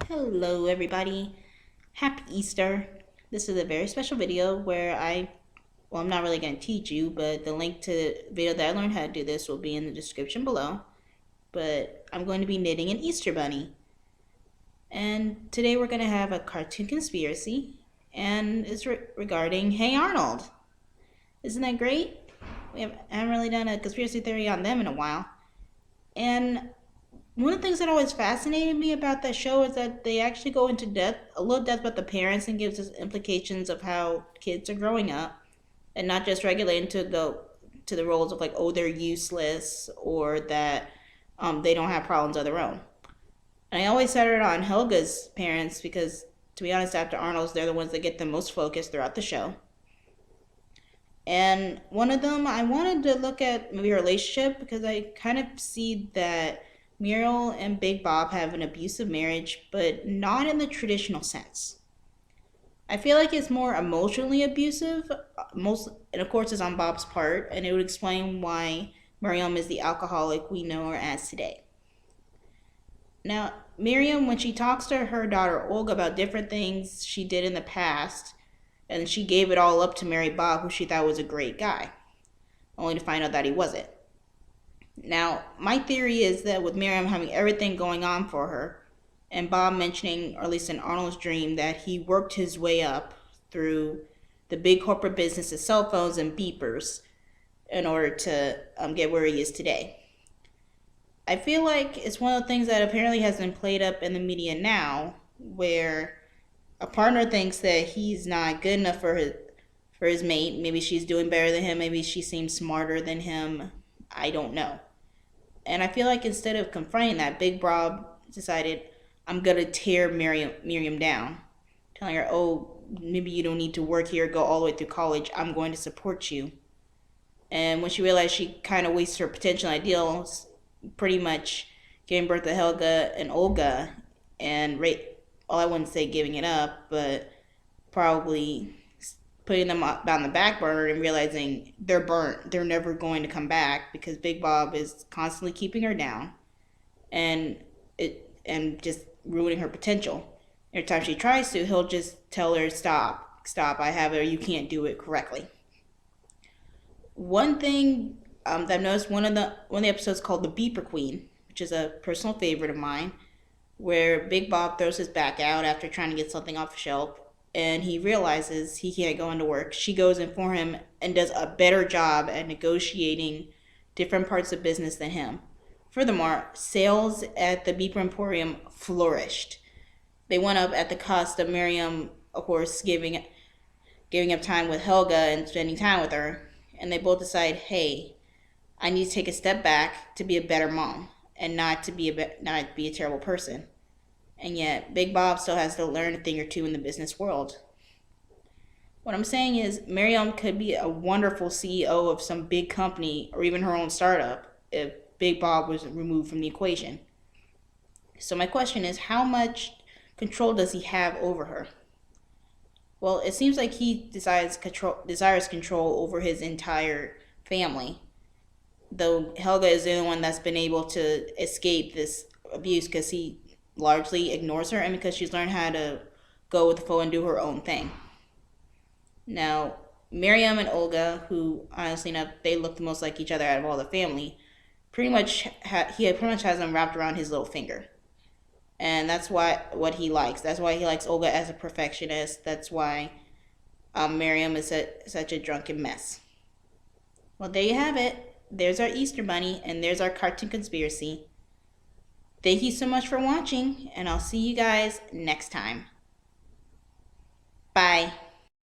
Hello everybody, happy Easter. This is a very special video where I'm not really going to teach you, but the link to the video that I learned how to do this will be in the description below. But I'm going to be knitting an Easter bunny. And today we're going to have a cartoon conspiracy, and it's regarding Hey Arnold. Isn't that great? I haven't really done a conspiracy theory on them in a while. And one of the things that always fascinated me about that show is that they actually go into a little depth about the parents, and gives us implications of how kids are growing up, and not just regulating to the roles of like, oh, they're useless, or that they don't have problems of their own. And I always centered on Helga's parents because, to be honest, after Arnold's, they're the ones that get the most focus throughout the show. And one of them, I wanted to look at maybe her relationship, because I kind of see that Muriel and Big Bob have an abusive marriage, but not in the traditional sense. I feel like it's more emotionally abusive, and of course it's on Bob's part, and it would explain why Miriam is the alcoholic we know her as today. Now, Miriam, when she talks to her daughter Olga about different things she did in the past, and she gave it all up to marry Bob, who she thought was a great guy, only to find out that he wasn't. Now, my theory is that with Miriam having everything going on for her, and Bob mentioning, or at least in Arnold's dream, that he worked his way up through the big corporate businesses, cell phones and beepers, in order to get where he is today. I feel like it's one of the things that apparently has been played up in the media now, where a partner thinks that he's not good enough for his mate. Maybe she's doing better than him. Maybe she seems smarter than him. I don't know. And I feel like instead of confronting that, Big Bob decided, I'm going to tear Miriam down, telling her, oh, maybe you don't need to work here, go all the way through college. I'm going to support you. And when she realized she kind of wasted her potential ideals, pretty much giving birth to Helga and Olga, and well, I wouldn't say giving it up, but probably putting them on the back burner and realizing they're burnt. They're never going to come back because Big Bob is constantly keeping her down, and just ruining her potential. Every time she tries to, he'll just tell her, stop, I have it, or you can't do it correctly. One thing that I've noticed, one of the episodes called the Beeper Queen, which is a personal favorite of mine, where Big Bob throws his back out after trying to get something off a shelf, and he realizes he can't go into work. She goes in for him and does a better job at negotiating different parts of business than him. Furthermore, sales at the Beeper Emporium flourished. They went up at the cost of Miriam, of course, giving up time with Helga and spending time with her. And they both decide, hey, I need to take a step back to be a better mom, and not be a terrible person. And yet, Big Bob still has to learn a thing or two in the business world. What I'm saying is, Miriam could be a wonderful CEO of some big company, or even her own startup, if Big Bob was removed from the equation. So my question is, how much control does he have over her? Well, it seems like he desires control over his entire family, though Helga is the only one that's been able to escape this abuse, because he largely ignores her, and because she's learned how to go with the flow and do her own thing. Now, Miriam and Olga, who honestly enough, they look the most like each other out of all the family, he pretty much has them wrapped around his little finger. And that's what he likes. That's why he likes Olga as a perfectionist. That's why Miriam is such a drunken mess. Well, there you have it. There's our Easter bunny, and there's our cartoon conspiracy. Thank you so much for watching, and I'll see you guys next time. Bye.